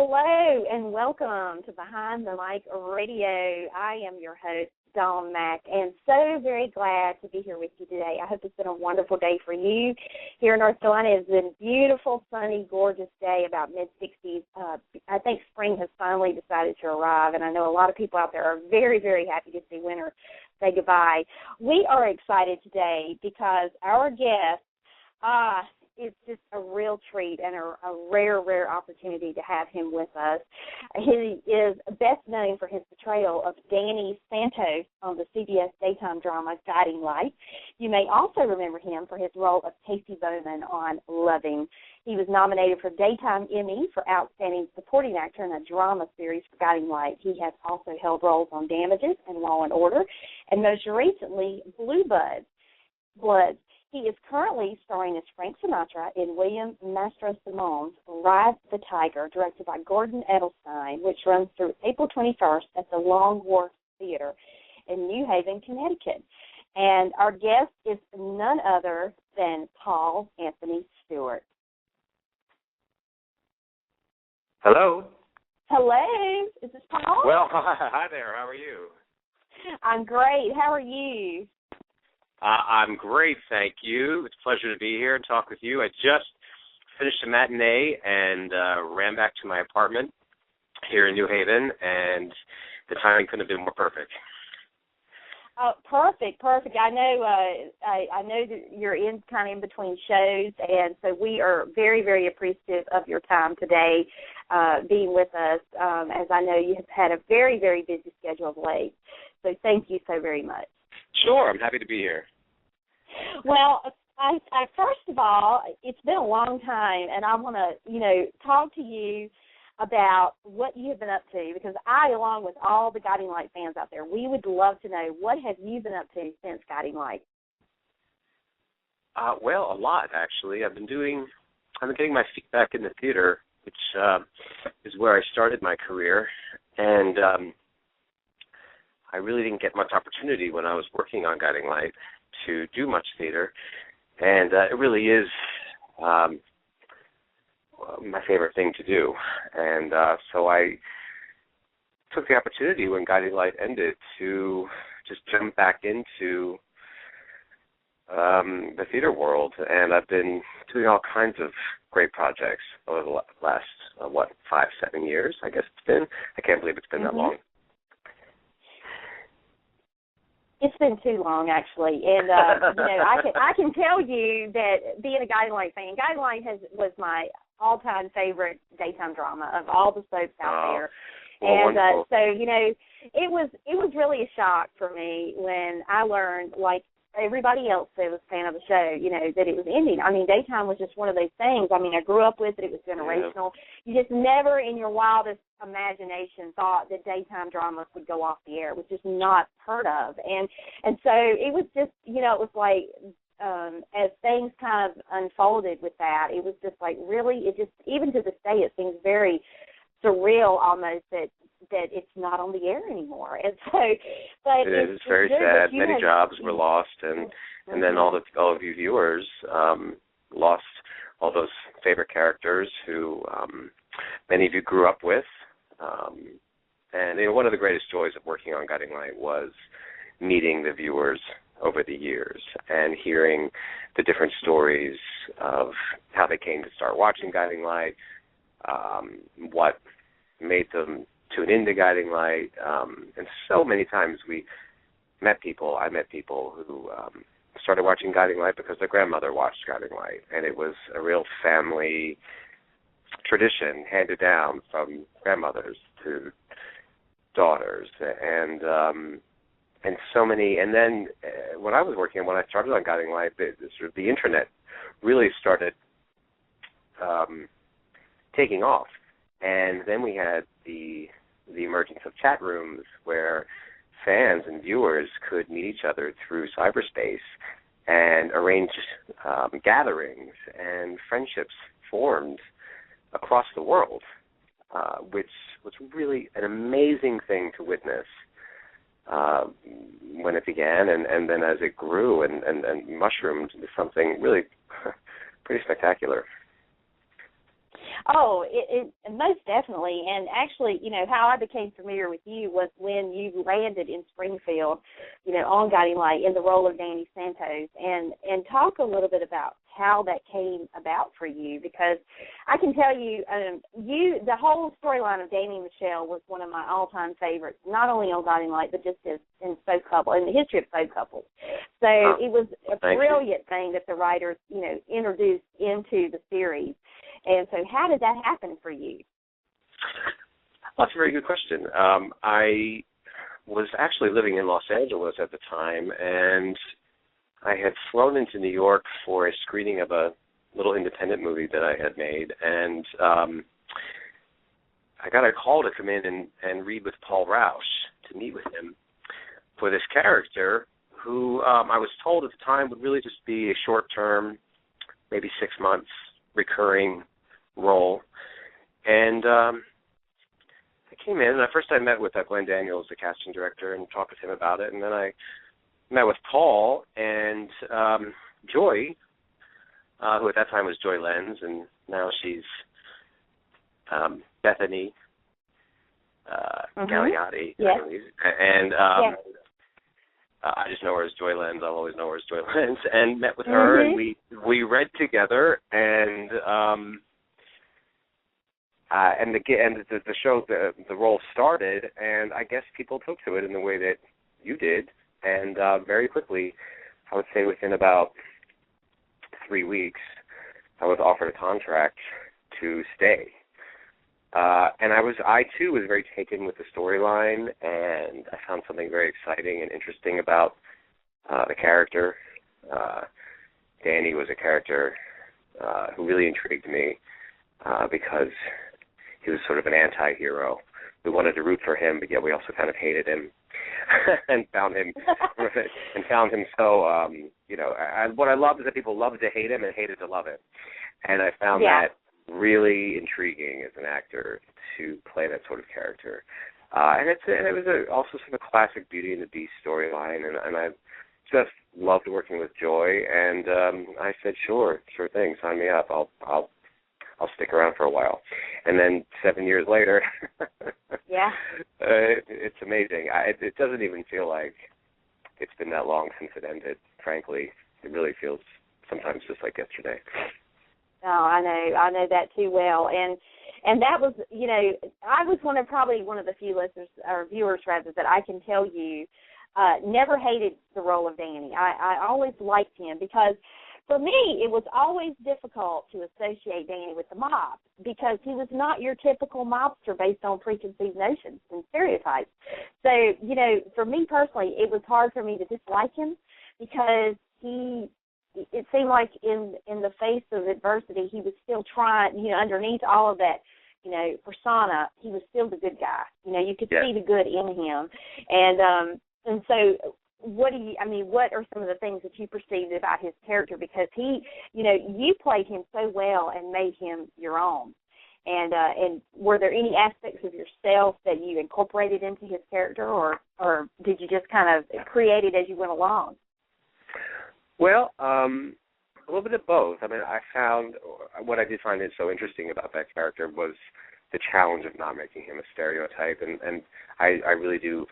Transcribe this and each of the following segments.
Hello and welcome to Behind the Mic Radio. I am your host, Dawn Mack, and so very glad to be here with you today. I hope it's been a wonderful day for you. Here in North Carolina, it's been a beautiful, sunny, gorgeous day, about mid-60s. I think spring has finally decided to arrive, and I know a lot of people out there are very, very happy to see winter say goodbye. We are excited today because our guest, it's just a real treat and a rare opportunity to have him with us. He is best known for his portrayal of Danny Santos on the CBS Daytime drama Guiding Light. You may also remember him for his role of Casey Bowman on Loving. He was nominated for Daytime Emmy for Outstanding Supporting Actor in a Drama Series for Guiding Light. He has also held roles on Damages and Law and Order, and most recently, Blue Bloods. He is currently starring as Frank Sinatra in William Mastro's Ride the Tiger, directed by Gordon Edelstein, which runs through April 21st at the Long Wharf Theater in New Haven, Connecticut. And our guest is none other than Paul-Anthony-Stewart. Hello. Hello. Is this Paul? Well, hi there. How are you? I'm great. How are you? I'm great, thank you. It's a pleasure to be here and talk with you. I just finished a matinee and ran back to my apartment here in New Haven, and the timing couldn't have been more perfect. Perfect. I know. I know that you're kind of in between shows, and so we are very, very appreciative of your time today, being with us. As I know you have had a very, very busy schedule of late, so thank you so very much. Sure, I'm happy to be here. Well, I first of all, it's been a long time, and I want to, talk to you about what you have been up to, because I, along with all the Guiding Light fans out there, we would love to know, what have you been up to since Guiding Light? Well, a lot, actually. I've been getting my feet back in the theater, which is where I started my career, and I really didn't get much opportunity when I was working on Guiding Light to do much theater, and it really is my favorite thing to do. And so I took the opportunity when Guiding Light ended to just jump back into the theater world, and I've been doing all kinds of great projects over the last, 5-7 years, I guess it's been. I can't believe it's been that long. It's been too long, actually, and I can tell you that being a Guiding Light fan, Guiding Light was my all-time favorite daytime drama of all the soaps out there, and so it was really a shock for me when I learned, like everybody else that was a fan of the show, that it was ending. I mean, daytime was just one of those things. I mean, I grew up with it. It was generational. Yeah. You just never in your wildest imagination thought that daytime dramas would go off the air. It was just not heard of. And so it was just, it was like as things kind of unfolded with that, it was just like really, it just, even to this day, it seems very surreal almost that it's not on the air anymore. And so, but it's very sad. Many jobs were lost, and then all of you viewers lost all those favorite characters who many of you grew up with. And one of the greatest joys of working on Guiding Light was meeting the viewers over the years and hearing the different stories of how they came to start watching Guiding Light, what made them tune into Guiding Light, and so many times I met people who started watching Guiding Light because their grandmother watched Guiding Light, and it was a real family tradition handed down from grandmothers to daughters, and so many. And then when I started on Guiding Light, the internet really started taking off, and then we had the emergence of chat rooms where fans and viewers could meet each other through cyberspace and arrange gatherings, and friendships formed across the world, which was really an amazing thing to witness when it began, and then as it grew and mushroomed into something really pretty spectacular. Oh, it most definitely. And actually, how I became familiar with you was when you landed in Springfield, on Guiding Light in the role of Danny Santos. And talk a little bit about how that came about for you, because I can tell you, the whole storyline of Danny and Michelle was one of my all-time favorites, not only on Guiding Light, but just in soap couple, in the history of soap couples. So it was a brilliant thing that the writers, introduced into the series. And so how did that happen for you? Well, that's a very good question. I was actually living in Los Angeles at the time, and I had flown into New York for a screening of a little independent movie that I had made, and I got a call to come in and read with Paul Rausch, to meet with him for this character who I was told at the time would really just be a short-term, maybe 6 months, recurring role. And I came in, and first I met with Glenn Daniels, the casting director, and talked with him about it, and then I met with Paul and Joy, who at that time was Joy Lenz, and now she's Bethany Galeotti. Yes. And I just know her as Joy Lenz. I'll always know her as Joy Lenz. And met with her, and we read together, and the show, the role started, and I guess people took to it in the way that you did. And very quickly, I would say within about 3 weeks, I was offered a contract to stay. And I too was very taken with the storyline, and I found something very exciting and interesting about the character. Danny was a character who really intrigued me because he was sort of an anti-hero. We wanted to root for him, but yet we also kind of hated him. and found him so what I love is that people love to hate him and hated to love him, and I found that really intriguing as an actor to play that sort of character, and it was also sort of a classic Beauty and the Beast storyline, and I just loved working with Joy, and I said sure thing, sign me up, I'll stick around for a while. And then 7 years later, it's amazing. It doesn't even feel like it's been that long since it ended, frankly. It really feels sometimes just like yesterday. Oh, I know that too well. And that was, I was one of the few listeners, or viewers rather, that I can tell you never hated the role of Danny. I always liked him because, for me, it was always difficult to associate Danny with the mob because he was not your typical mobster based on preconceived notions and stereotypes. So, for me personally, it was hard for me to dislike him because it seemed like in the face of adversity, he was still trying, underneath all of that, persona, he was still the good guy. You could see the good in him. And so what are some of the things that you perceived about his character? Because you played him so well and made him your own. And were there any aspects of yourself that you incorporated into his character, or did you just kind of create it as you went along? Well, a little bit of both. I mean, I found what I did find it so interesting about that character was the challenge of not making him a stereotype, and I really do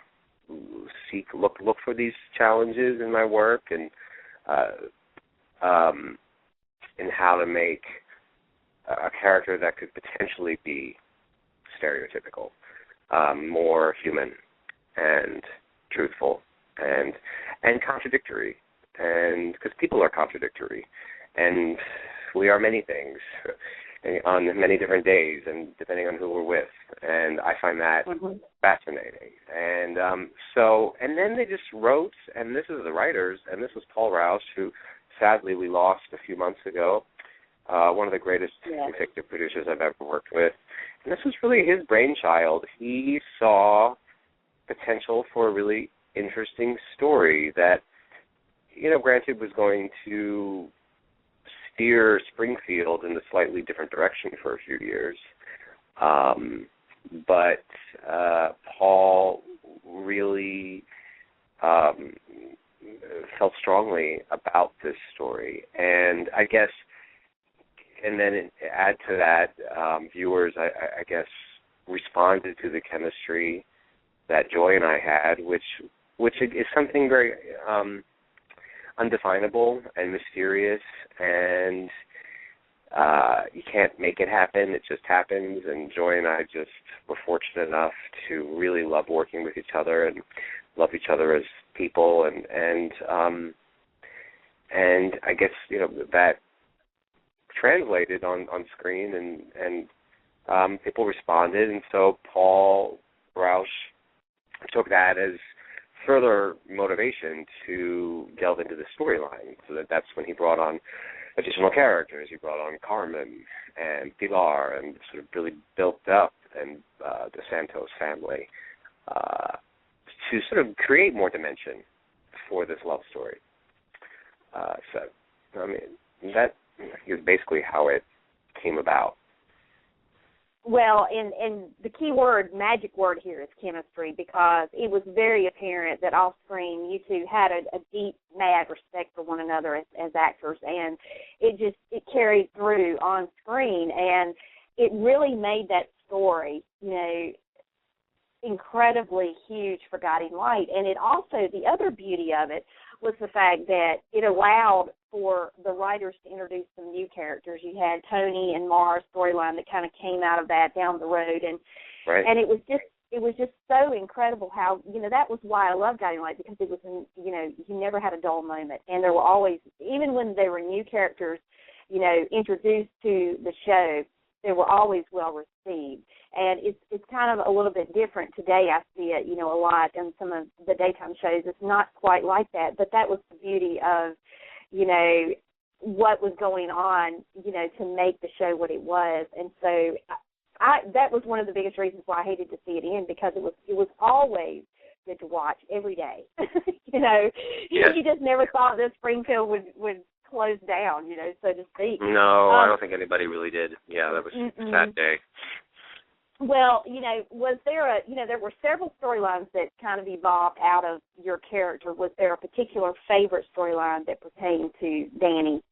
look for these challenges in my work, and in how to make a character that could potentially be stereotypical more human and truthful and contradictory, and because people are contradictory, and we are many things on many different days, and depending on who we're with, and I find that fascinating. And and then they just wrote, and this is the writers, and this was Paul Rausch, who sadly we lost a few months ago, one of the greatest executive producers I've ever worked with, and this was really his brainchild. He saw potential for a really interesting story that, granted was going to steer Springfield in a slightly different direction for a few years. But Paul really felt strongly about this story. And I guess and then add to that, viewers, I guess, responded to the chemistry that Joy and I had, which is something very undefinable and mysterious, and you can't make it happen. It just happens, and Joy and I just were fortunate enough to really love working with each other and love each other as people, and I guess, you know, that translated on screen, and people responded, and so Paul Roush took that as further motivation to delve into the storyline. So that's when he brought on additional characters. He brought on Carmen and Pilar, and sort of really built up and the Santos family to sort of create more dimension for this love story. So, I mean, that is basically how it came about. Well, and the key word, magic word here is chemistry, because it was very apparent that off screen you two had a deep, mad respect for one another as actors, and it carried through on screen, and it really made that story, you know, incredibly huge for Guiding Light. And it also, the other beauty of it was the fact that it allowed for the writers to introduce some new characters. You had Tony and Mara's storyline that kind of came out of that down the road, and right. And it was just so incredible how, you know, that was why I love Guiding Light, because it was, you know, you never had a dull moment, and there were always, even when there were new characters, you know, introduced to the show, they were always well received. And it's kind of a little bit different today. I see it, you know, a lot in some of the daytime shows. It's not quite like that, but that was the beauty of, you know, what was going on, you know, to make the show what it was. And so that was one of the biggest reasons why I hated to see it end, because it was always good to watch every day. You know, yes. You just never thought that Springfield would close down, you know, so to speak. No, I don't think anybody really did. Yeah, that was a sad day. Well, you know, there were several storylines that kind of evolved out of your character. Was there a particular favorite storyline that pertained to Danny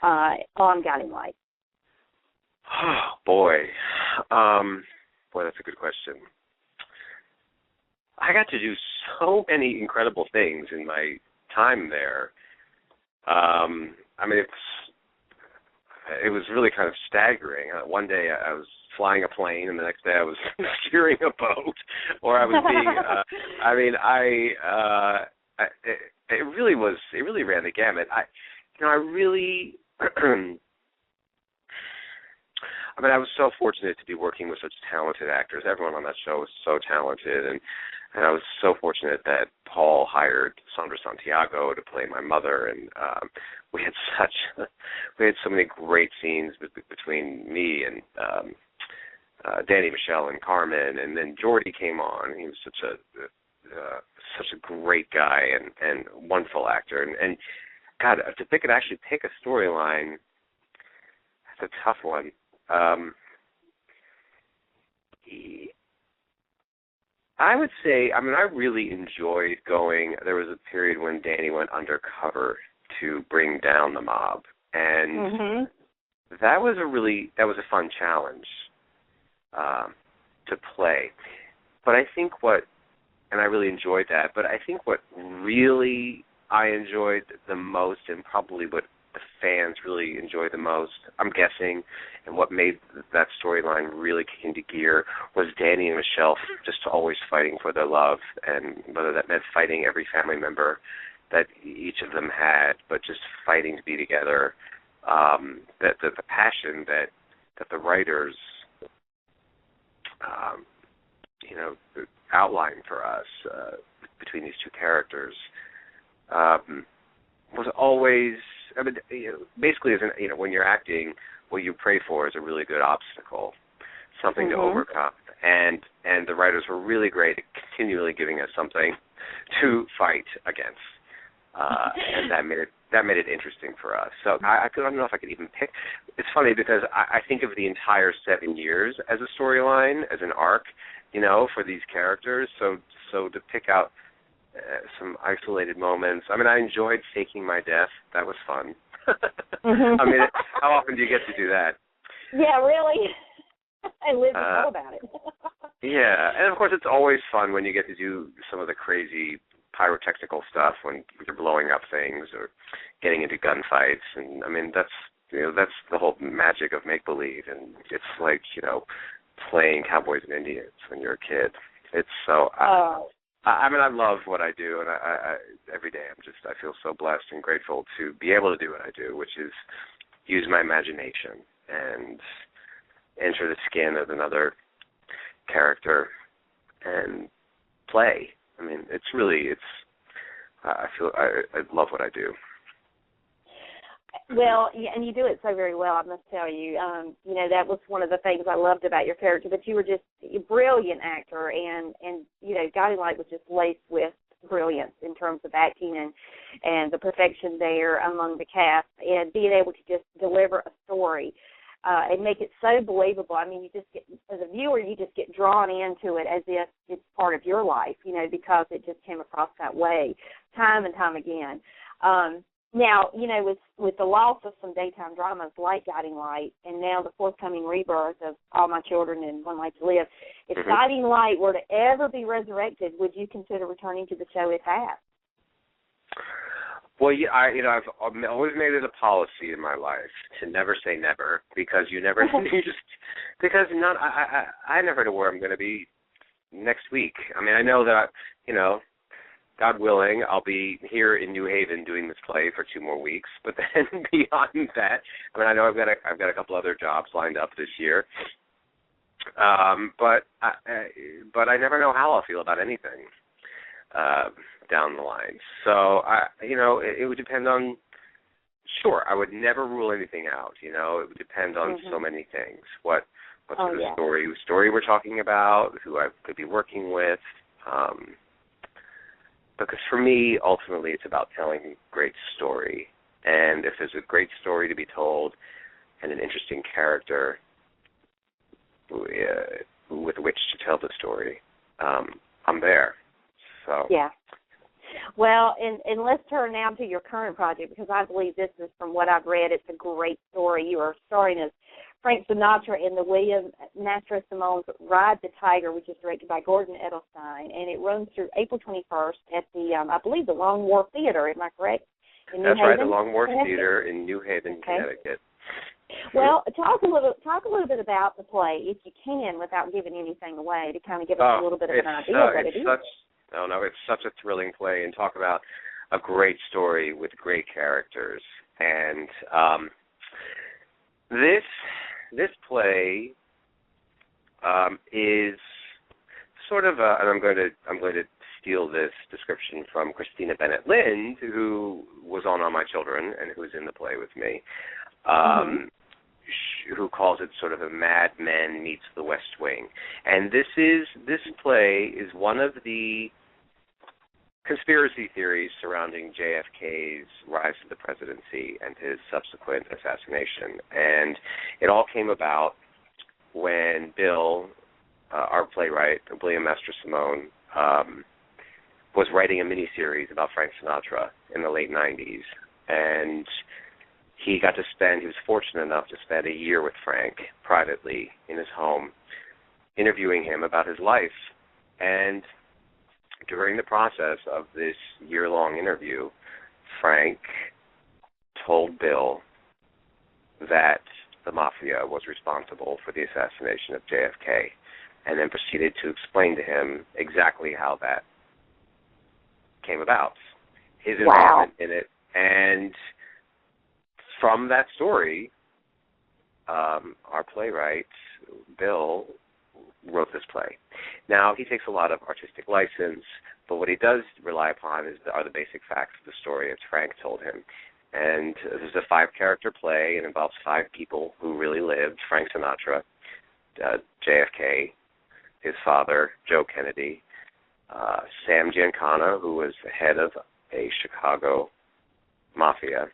on Guiding Light? Oh, boy, that's a good question. I got to do so many incredible things in my time there. I mean, it was really kind of staggering. One day I was flying a plane, and the next day I was steering a boat, or I was being. It really ran the gamut. I was so fortunate to be working with such talented actors. Everyone on that show was so talented, and I was so fortunate that Paul hired Sandra Santiago to play my mother, and we had so many great scenes between me and Danny, Michelle, and Carmen, and then Jordy came on. He was such a great guy and wonderful actor, and God, to pick a storyline, that's a tough one. I would say, I really enjoyed going. There was a period when Danny went undercover to bring down the mob, and that was a fun challenge to play. But I think and I really enjoyed that, but I think what really I enjoyed the most, and probably what the fans really enjoyed the most, I'm guessing, and what made that storyline really kick into gear, was Danny and Michelle just always fighting for their love, and whether that meant fighting every family member that each of them had, but just fighting to be together. That the passion that the writers outlined for us between these two characters was always. Basically, when you're acting, what you pray for is a really good obstacle, something to overcome, and the writers were really great at continually giving us something to fight against, and that made it interesting for us. So I don't know if I could even pick. It's funny because I think of the entire 7 years as a storyline, as an arc, for these characters. So to pick out some isolated moments. I enjoyed faking my death. That was fun. Mm-hmm. I mean, how often do you get to do that? Yeah, really. And Liz is all about it. Yeah, and of course it's always fun when you get to do some of the crazy pyrotechnical stuff when you're blowing up things or getting into gunfights, and I mean that's the whole magic of make believe, and it's like playing cowboys and Indians when you're a kid. It's so. I mean, I love what I do, and I every day I feel so blessed and grateful to be able to do what I do, which is use my imagination and enter the skin of another character and play. I mean, I love what I do. Well, yeah, and you do it so very well, I must tell you. That was one of the things I loved about your character, but you were just a brilliant actor, and Guiding Light was just laced with brilliance in terms of acting and the perfection there among the cast, and being able to just deliver a story and make it so believable. I mean, you just get, as a viewer, you just get drawn into it as if it's part of your life, because it just came across that way time and time again. Now, with the loss of some daytime dramas like Guiding Light, and now the forthcoming rebirth of All My Children and One Life to Live, if Guiding Light were to ever be resurrected, would you consider returning to the show if asked? Well, yeah, I've always made it a policy in my life to never say never, because you never, I never know where I'm going to be next week. I mean, I know that, God willing, I'll be here in New Haven doing this play for 2 more weeks. But then beyond that, I mean, I know I've got a couple other jobs lined up this year. But I never know how I'll feel about anything down the line. So it would depend on. Sure, I would never rule anything out. It would depend on so many things. What sort of story we're talking about, who I could be working with. Because for me, ultimately, it's about telling a great story. And if there's a great story to be told and an interesting character with which to tell the story, I'm there. So yeah. Well, and let's turn now to your current project, because I believe this is, from what I've read, it's a great story. You are starring as Frank Sinatra in the William Nastro Simone's Ride the Tiger, which is directed by Gordon Edelstein, and it runs through April 21st at the, I believe, the Long Wharf Theater. Am I correct? That's right, the Long Wharf Theater in New Haven, Connecticut. Well, talk a little bit about the play, if you can, without giving anything away, to kind of give us a little bit of an idea of what it is. It's such a thrilling play, and talk about a great story with great characters. And this play is sort of and I'm going to steal this description from Christina Bennett Lind, who was on All My Children and who's in the play with me, who calls it sort of a Mad Men meets the West Wing. And this play is one of the conspiracy theories surrounding JFK's rise to the presidency and his subsequent assassination. And it all came about when Bill, our playwright, William Nastro Simone, was writing a miniseries about Frank Sinatra in the late 90s. And he was fortunate enough to spend a year with Frank privately in his home, interviewing him about his life. And during the process of this year-long interview, Frank told Bill that the mafia was responsible for the assassination of JFK, and then proceeded to explain to him exactly how that came about, his involvement in it. And from that story, our playwright, Bill, wrote this play. Now, he takes a lot of artistic license, but what he does rely upon are the basic facts of the story as Frank told him. And this is a 5-character play. It involves 5 people who really lived: Frank Sinatra, JFK, his father, Joe Kennedy, Sam Giancana, who was the head of a Chicago mafia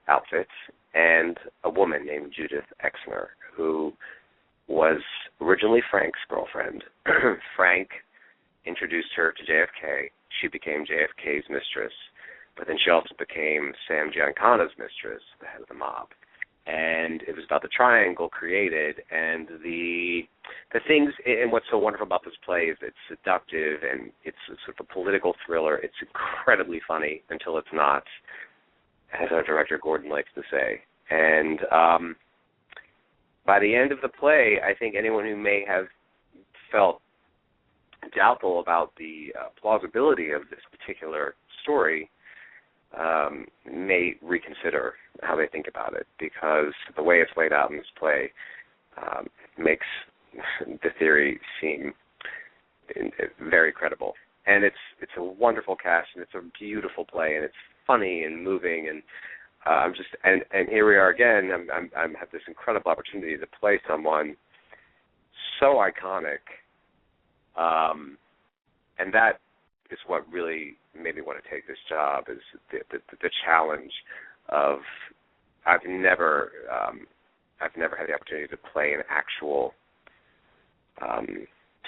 outfit, and a woman named Judith Exner, who was originally Frank's girlfriend. Frank introduced her to JFK. She became JFK's mistress. but then she also became Sam Giancana's mistress, the head of the mob. And it was about the triangle created, and the things, and what's so wonderful about this play is it's seductive, and it's sort of a political thriller. It's incredibly funny until it's not, as our director Gordon likes to say. And by the end of the play, I think anyone who may have felt doubtful about the plausibility of this particular story may reconsider how they think about it, because the way it's laid out in this play makes the theory seem very credible. And it's a wonderful cast, and it's a beautiful play, and it's funny and moving, and and here we are again. I have this incredible opportunity to play someone so iconic, and that is what really made me want to take this job, is the challenge of I've never had the opportunity to play an actual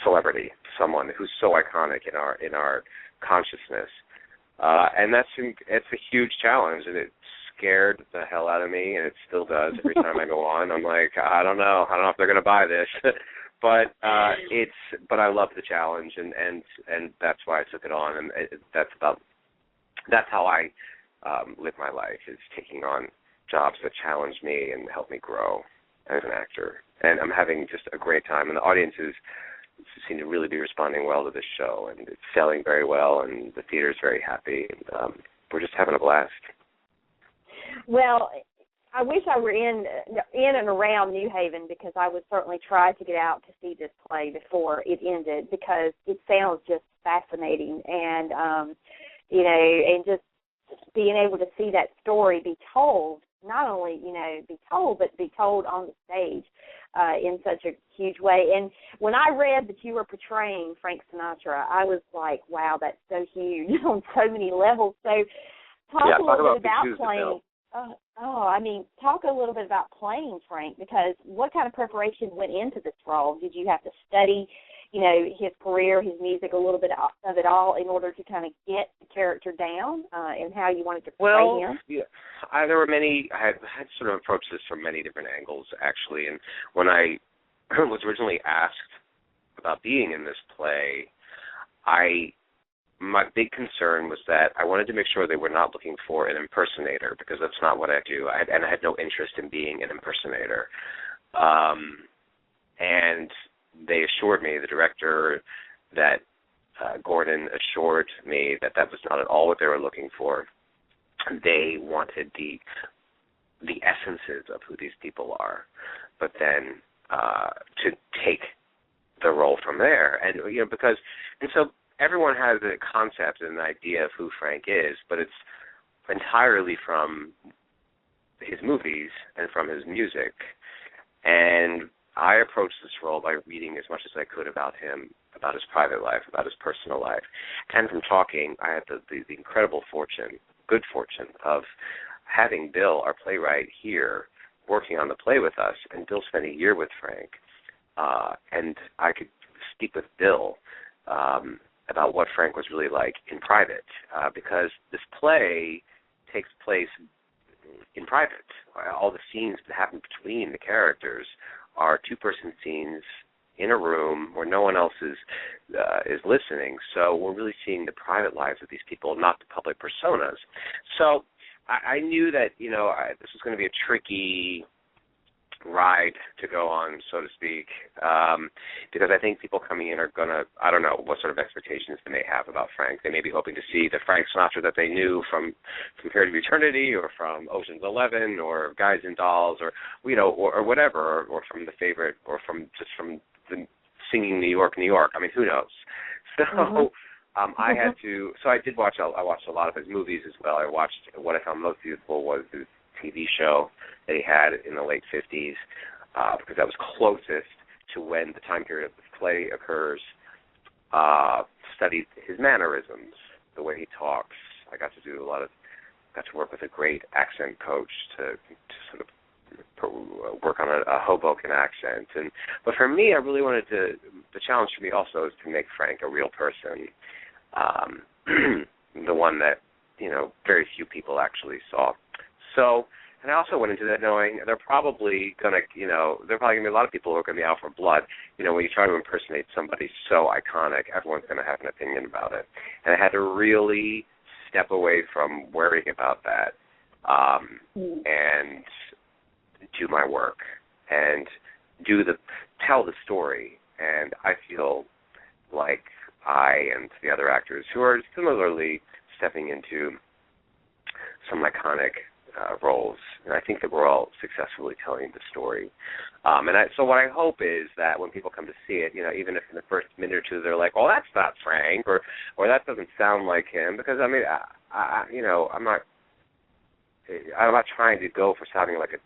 celebrity, someone who's so iconic in our consciousness, and it's a huge challenge, and it scared the hell out of me, and it still does every time I go on. I'm like, I don't know if they're going to buy this. But I love the challenge, and that's why I took it on, and that's how I live my life, is taking on jobs that challenge me and help me grow as an actor. And I'm having just a great time, and the audiences seem to really be responding well to this show, and it's selling very well, and the theater's very happy, and we're just having a blast. Well, I wish I were in and around New Haven, because I would certainly try to get out to see this play before it ended, because it sounds just fascinating, and and just being able to see that story be told, not only be told, but be told on the stage in such a huge way. And when I read that you were portraying Frank Sinatra, I was like, wow, that's so huge on so many levels. So talk a little bit about playing. Talk a little bit about playing Frank, because what kind of preparation went into this role? Did you have to study, his career, his music, a little bit of it all, in order to kind of get the character down and how you wanted to portray him? Yeah, there were many. I had sort of approached this from many different angles, actually. And when I was originally asked about being in this play, my big concern was that I wanted to make sure they were not looking for an impersonator, because that's not what I do. I had no interest in being an impersonator. And they assured me, the director, that Gordon assured me that was not at all what they were looking for. They wanted the essences of who these people are, but then to take the role from there. And so everyone has a concept and an idea of who Frank is, but it's entirely from his movies and from his music. And I approached this role by reading as much as I could about him, about his private life, about his personal life. And from talking, I had the incredible good fortune of having Bill, our playwright, here working on the play with us, and Bill spent a year with Frank. And I could speak with Bill about what Frank was really like in private, because this play takes place in private. All the scenes that happen between the characters are two-person scenes in a room where no one else is listening. So we're really seeing the private lives of these people, not the public personas. So I knew that this was going to be a tricky ride to go on, so to speak, because I think people coming in are going to, I don't know what sort of expectations they may have about Frank. They may be hoping to see the Frank Sinatra that they knew from Period of Eternity, or from Ocean's 11, or Guys and Dolls, or or whatever, or from The Favorite, or from the Singing New York, New York. I mean, who knows? So I had to. So I did watch. I watched a lot of his movies as well. I watched What I Found Most Beautiful was his TV show that he had in the late 50s, because that was closest to when the time period of the play occurs. Studied his mannerisms, the way he talks. I got to work with a great accent coach to sort of work on a Hoboken accent. But for me, I really wanted the challenge for me also is to make Frank a real person, the one that very few people actually saw. So, and I also went into that knowing they're probably going to be a lot of people who are going to be out for blood. When you try to impersonate somebody so iconic, everyone's going to have an opinion about it. And I had to really step away from worrying about that and do my work and tell the story. And I feel like I and the other actors who are similarly stepping into some iconic roles, and I think that we're all successfully telling the story. So what I hope is that when people come to see it, even if in the first minute or two they're like, "Oh, that's not Frank," or "That doesn't sound like him," because I'm not trying to go for sounding like a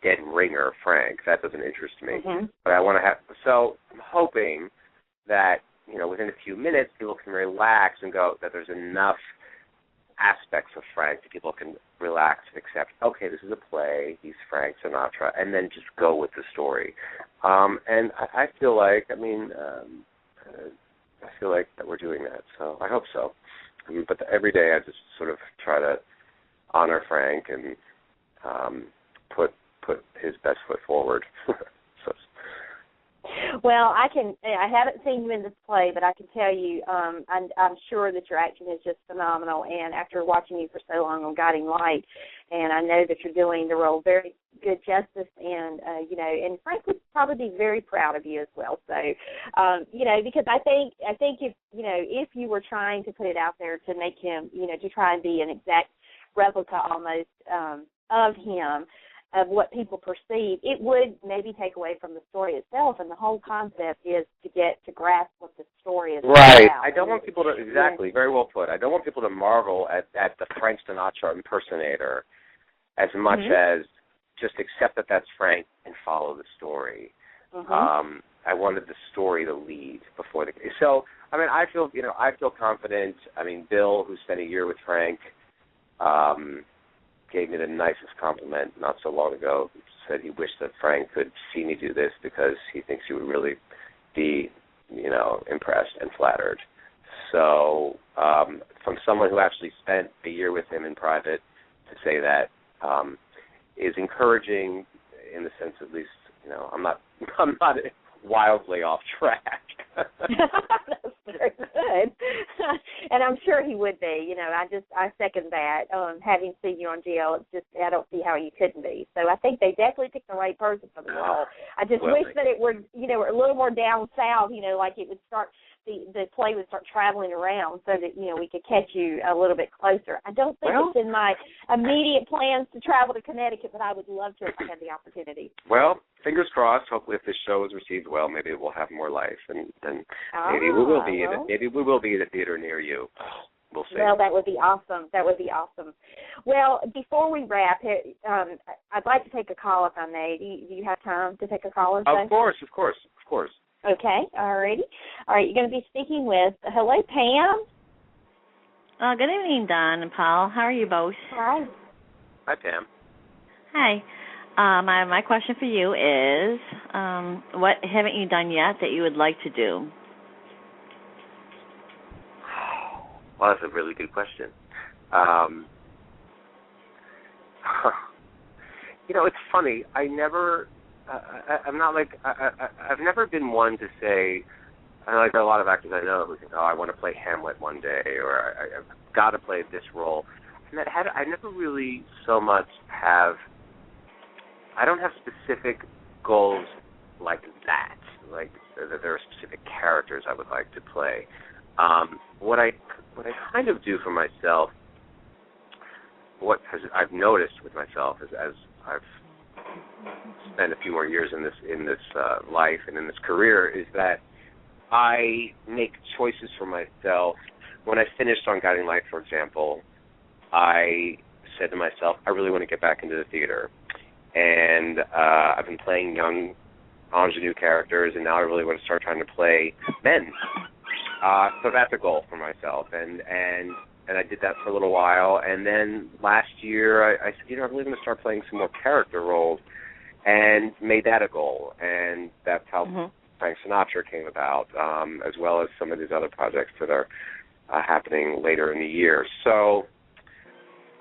dead ringer Frank. That doesn't interest me. Mm-hmm. But I want to have. So I'm hoping that within a few minutes people can relax and go that there's enough aspects of Frank that people can relax and accept, okay, this is a play, he's Frank Sinatra, and then just go with the story. And I feel like, I feel like that we're doing that, so I hope so. But every day I just sort of try to honor Frank and put his best foot forward. Well, I haven't seen you in this play, but I can tell you, I'm sure that your acting is just phenomenal. And after watching you for so long on Guiding Light, and I know that you're doing the role very good justice, and and Frank would probably be very proud of you as well. So, because I think if you were trying to put it out there to make him, to try and be an exact replica almost of him, of what people perceive, it would maybe take away from the story itself, and the whole concept is to grasp what the story is right. about. I don't want people to, exactly, very well put, I don't want people to marvel at the Frank Sinatra impersonator as much as just accept that that's Frank and follow the story. I wanted the story to lead before the... So, I feel confident. Bill, who spent a year with Frank, gave me the nicest compliment not so long ago. He said he wished that Frank could see me do this because he thinks he would really be, impressed and flattered. So from someone who actually spent a year with him in private to say that is encouraging in the sense, at least, I'm not wildly off track. That's very good. And I'm sure he would be. I second that. Having seen you on GL, it's just, I don't see how you couldn't be. So I think they definitely picked the right person for the role. I just wish that it were, a little more down south, like it would start, the play would start traveling around so that, we could catch you a little bit closer. I don't think it's in my immediate plans to travel to Connecticut, but I would love to if I had the opportunity. Well, fingers crossed. Hopefully, if this show is received well, maybe it will have more life, and maybe we will be in a theater near you. We'll see. Well, that would be awesome. Well, before we wrap, I'd like to take a call if I may. Do you have time to take a call? Of course. Okay, all righty. All right, you're going to be speaking with, hello, Pam. Good evening, Don and Paul. How are you both? Hi. Hi, Pam. Hi. My question for you is, what haven't you done yet that you would like to do? Well, that's a really good question. It's funny. I've never been one to say, like a lot of actors I know who think, I want to play Hamlet one day, or I've got to play this role. And I never really so much I don't have specific goals like that, like that there are specific characters I would like to play. What I kind of do for myself, I've noticed with myself as I've spent a few more years in this life and in this career, is that I make choices for myself. When I finished on Guiding Light, for example, I said to myself, I really want to get back into the theater. And I've been playing young ingenue characters, and now I really want to start trying to play men. So that's a goal for myself, and I did that for a little while. And then last year, I said, I'm really going to start playing some more character roles, and made that a goal. And that's how Frank Sinatra came about, as well as some of these other projects that are happening later in the year. So,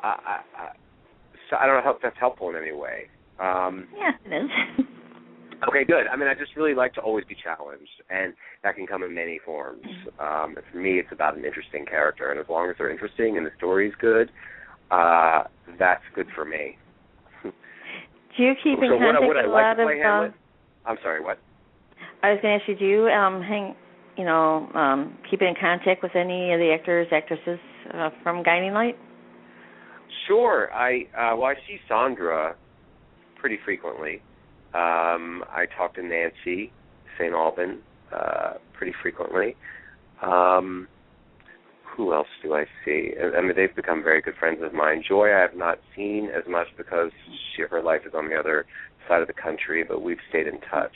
so I don't know if that's helpful in any way. Yeah, it is. Okay, good. I mean, I just really like to always be challenged, and that can come in many forms. For me, it's about an interesting character, and as long as they're interesting and the story's good, that's good for me. Do you keep in contact with a lot of? I'm sorry, what? I was going to ask you, do you keep in contact with any of the actors, actresses from Guiding Light? Sure. I see Sandra pretty frequently. I talk to Nancy St. Alban pretty frequently. Who else do I see? I mean, they've become very good friends of mine. Joy I have not seen as much because her life is on the other side of the country, but we've stayed in touch.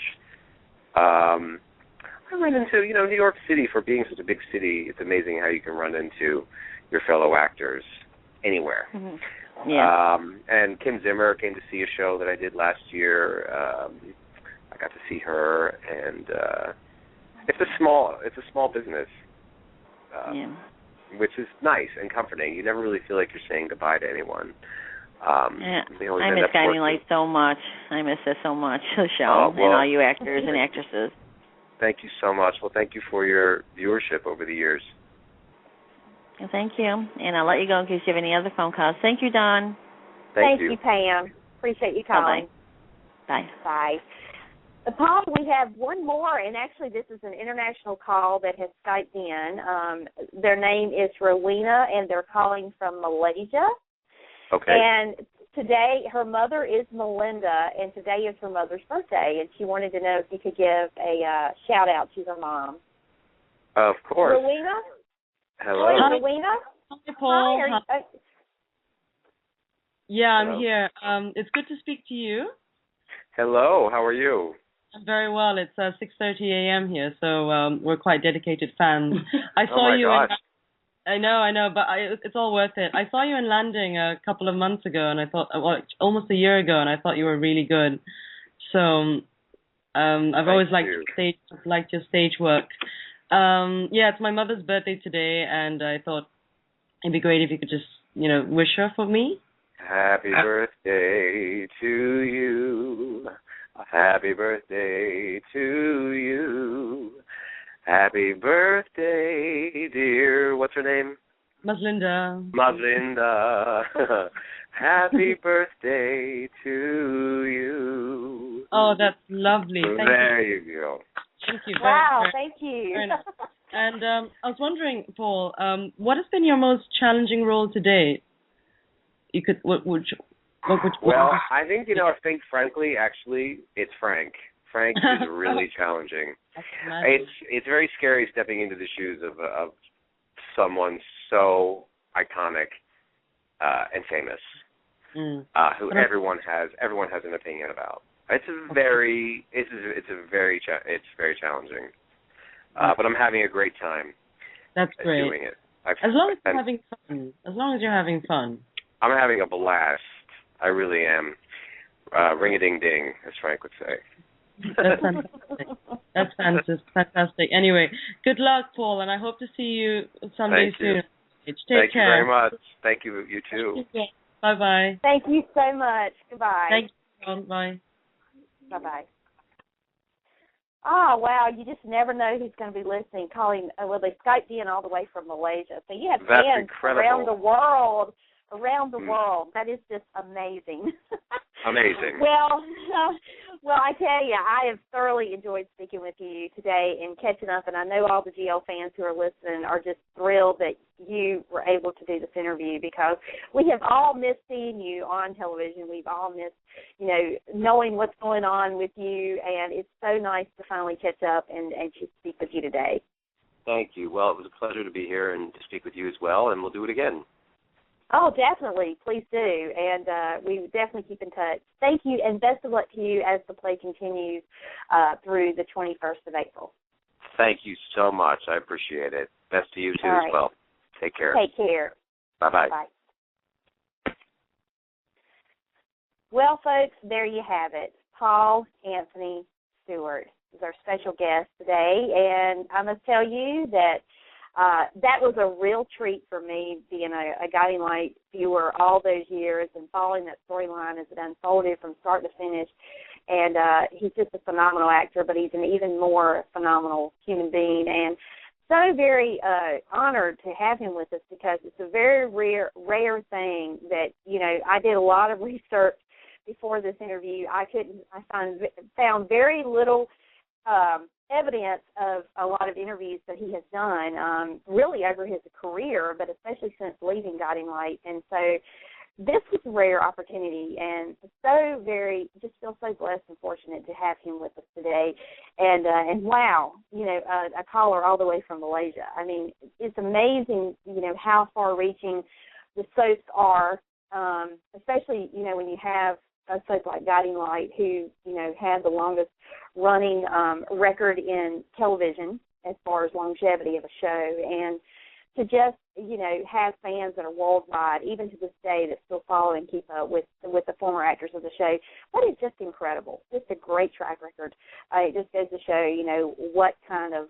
I run into, New York City, for being such a big city, it's amazing how you can run into your fellow actors anywhere. Mm-hmm. Yeah. And Kim Zimmer came to see a show that I did last year. I got to see her, and it's a small business, which is nice and comforting. You never really feel like you're saying goodbye to anyone. I miss Guiding Light so much. I miss it so much, the show, and all you actors and actresses. Thank you so much. Well, thank you for your viewership over the years. Well, thank you. And I'll let you go in case you have any other phone calls. Thank you, Dawn. Thank you, Pam. Appreciate you calling. Bye. Bye. Paul, we have one more, and actually this is an international call that has Skyped in. Their name is Rowena, and they're calling from Malaysia. Okay. And today, her mother is Melinda, and today is her mother's birthday, and she wanted to know if you could give a shout-out to her mom. Of course. Rowena? Hello. Hi, Rowena? Hi, Paul. Hi. Yeah, I'm here. It's good to speak to you. Hello. How are you? I'm very well. It's 6:30 a.m. here, so we're quite dedicated fans. I saw you. Gosh. I know, but it's all worth it. I saw you in Landing a couple of months ago, and I thought, almost a year ago, and I thought you were really good. So I've always liked your stage work. It's my mother's birthday today, and I thought it'd be great if you could just, wish her for me. Happy birthday to you. Happy birthday to you. Happy birthday, dear. What's her name? Maslinda. Happy birthday to you. Oh, that's lovely. There you go. Thank you. Thank you. And I was wondering, Paul, what has been your most challenging role to date? I think frankly, actually, it's Frank. Frank is really challenging. It's very scary stepping into the shoes of someone so iconic and famous, who everyone has an opinion about. It's very challenging, but I'm having a great time. That's great. Doing it. As long as you're having fun. As long as you're having fun. I'm having a blast. I really am. Ring-a-ding-ding, as Frank would say. That's fantastic. Anyway, good luck, Paul, and I hope to see you someday soon. Take care. Thank you very much. Thank you. You too. Bye-bye. Thank you so much. Goodbye. Thank you. Bye. Bye-bye. Oh, wow, you just never know who's going to be listening, calling. They Skyped in all the way from Malaysia. So you have fans around the world. That is just amazing. Amazing. Well, I tell you, I have thoroughly enjoyed speaking with you today and catching up, and I know all the GL fans who are listening are just thrilled that you were able to do this interview, because we have all missed seeing you on television. We've all missed, knowing what's going on with you, and it's so nice to finally catch up and to speak with you today. Thank you. Well, it was a pleasure to be here and to speak with you as well, and we'll do it again. Oh, definitely. Please do. And we definitely keep in touch. Thank you, and best of luck to you as the play continues through the 21st of April. Thank you so much. I appreciate it. Best to you, too, as well. Take care. Take care. Bye-bye. Bye. Well, folks, there you have it. Paul-Anthony-Stewart is our special guest today, and I must tell you that that was a real treat for me, being a Guiding Light viewer all those years and following that storyline as it unfolded from start to finish. And he's just a phenomenal actor, but he's an even more phenomenal human being. And so very honored to have him with us, because it's a very rare thing that, I did a lot of research before this interview. I found very little evidence of a lot of interviews that he has done, really over his career, but especially since leaving Guiding Light. And so this was a rare opportunity, and just feel so blessed and fortunate to have him with us today. And wow, a caller all the way from Malaysia. I mean, it's amazing, how far-reaching the soaps are, especially, when you have a soap like Guiding Light, who, had the longest running record in television as far as longevity of a show, and to just, have fans that are worldwide, even to this day, that still follow and keep up with the former actors of the show. That is just incredible. Just a great track record. It just goes to show, what kind of,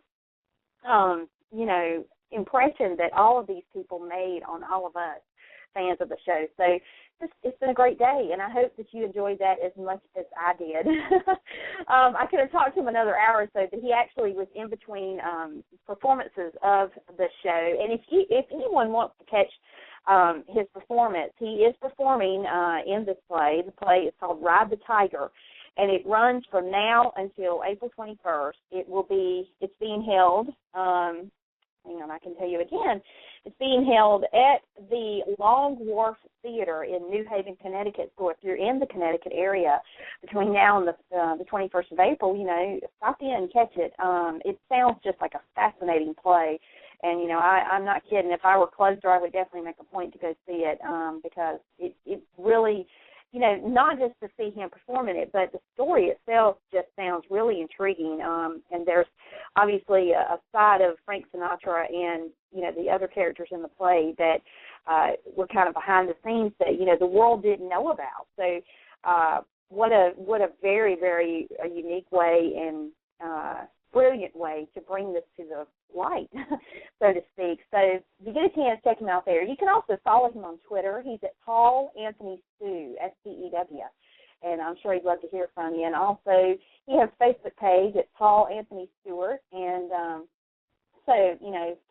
impression that all of these people made on all of us, fans of the show. So it's been a great day, and I hope that you enjoyed that as much as I did. I could have talked to him another hour or so, but he actually was in between performances of the show. And if anyone wants to catch his performance, he is performing in this play. The play is called Ride the Tiger, and it runs from now until April 21st. It's being held. Hang on, I can tell you again. It's being held at the Long Wharf Theater in New Haven, Connecticut. So if you're in the Connecticut area between now and the 21st of April, stop in and catch it. It sounds just like a fascinating play. And, I'm not kidding. If I were closer, I would definitely make a point to go see it, because it really, not just to see him perform in it, but the story itself just sounds really intriguing. And there's obviously a side of Frank Sinatra and, the other characters in the play that were kind of behind the scenes that, the world didn't know about. So what a very, very unique way and brilliant way to bring this to the light, so to speak. So if you get a chance, check him out there. You can also follow him on Twitter. He's at paul-anthony-stewart, S-T-E-W, and I'm sure he'd love to hear from you. And also, he has a Facebook page at paul-anthony-stewart, and so,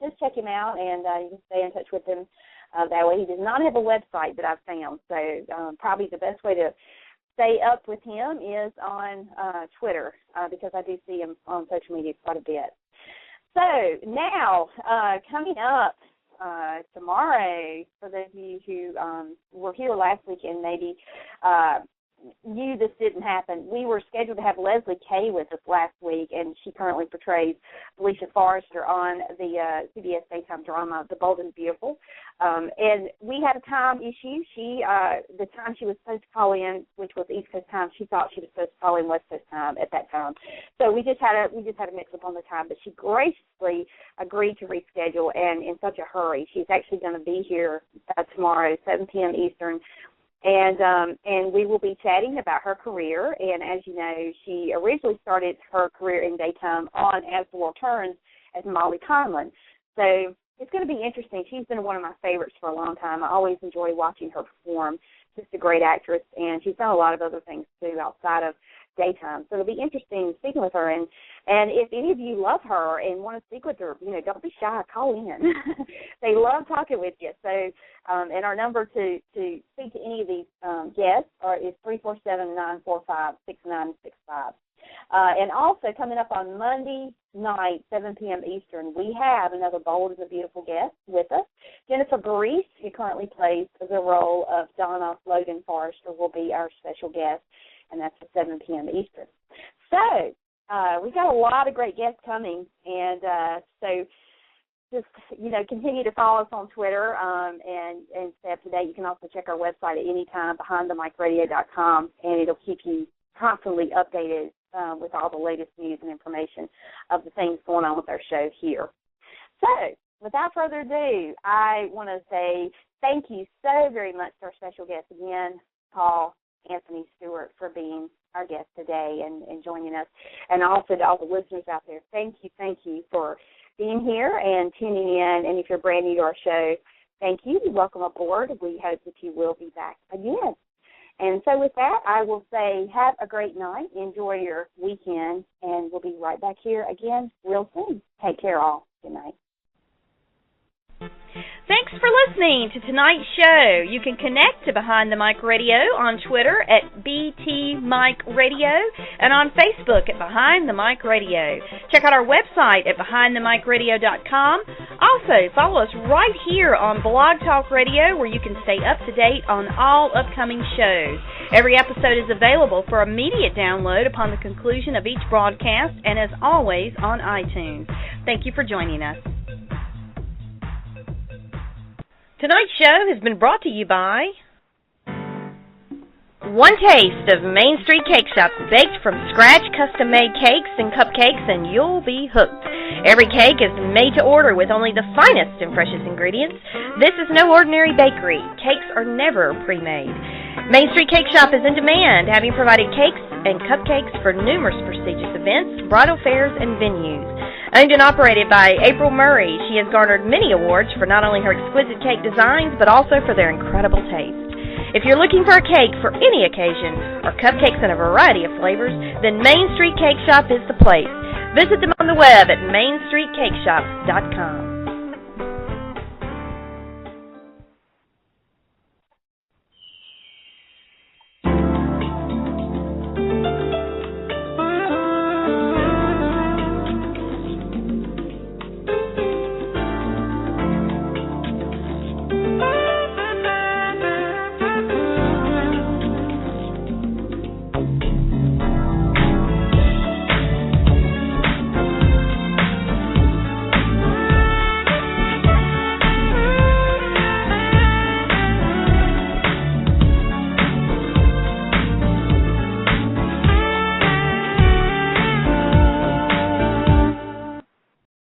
just check him out, and you can stay in touch with him that way. He does not have a website that I've found, so probably the best way to stay up with him is on Twitter, because I do see him on social media quite a bit. So now, coming up tomorrow, for those of you who were here last week and maybe knew this didn't happen, we were scheduled to have Leslie Kay with us last week, and she currently portrays Felicia Forrester on the CBS Daytime drama The Bold and Beautiful. And we had a time issue. The time she was supposed to call in, which was East Coast time, she thought she was supposed to call in West Coast time at that time. So we just had a mix-up on the time, but she graciously agreed to reschedule, and in such a hurry. She's actually going to be here tomorrow, 7 p.m. Eastern. And we will be chatting about her career. And as you know, she originally started her career in daytime on As the World Turns as Molly Conlon. So it's going to be interesting. She's been one of my favorites for a long time. I always enjoy watching her perform. Just a great actress, and she's done a lot of other things too outside of daytime. So it'll be interesting speaking with her. And if any of you love her and want to speak with her, don't be shy. Call in. They love talking with you. So, and our number to speak to any of these guests is 347-945-6965. And also coming up on Monday night, 7 p.m. Eastern, we have another Bold as a Beautiful guest with us. Jennifer Garice, who currently plays the role of Donna Logan Forrester, will be our special guest, and that's at 7 p.m. Eastern. So we've got a lot of great guests coming, and so just, continue to follow us on Twitter and stay up to date. You can also check our website at any time, behindthemikradio.com, and it'll keep you constantly updated with all the latest news and information of the things going on with our show here. So without further ado, I want to say thank you so very much to our special guest again, Paul-Anthony-Stewart, for being our guest today and joining us. And also to all the listeners out there, thank you for being here and tuning in. And if you're brand new to our show, thank you. Welcome aboard. We hope that you will be back again. And so with that, I will say have a great night. Enjoy your weekend. And we'll be right back here again real soon. Take care, all. Good night. Thanks for listening to tonight's show. You can connect to Behind the Mic Radio on Twitter at BT Mic Radio and on Facebook at Behind the Mic Radio. Check out our website at BehindTheMicRadio.com. Also, follow us right here on Blog Talk Radio, where you can stay up to date on all upcoming shows. Every episode is available for immediate download upon the conclusion of each broadcast and, as always, on iTunes. Thank you for joining us. Tonight's show has been brought to you by One Taste of Main Street Cake Shop, baked from scratch, custom-made cakes and cupcakes, and you'll be hooked. Every cake is made to order with only the finest and freshest ingredients. This is no ordinary bakery. Cakes are never pre-made. Main Street Cake Shop is in demand, having provided cakes and cupcakes for numerous prestigious events, bridal fairs, and venues. Owned and operated by April Murray, she has garnered many awards for not only her exquisite cake designs, but also for their incredible taste. If you're looking for a cake for any occasion, or cupcakes in a variety of flavors, then Main Street Cake Shop is the place. Visit them on the web at mainstreetcakeshop.com.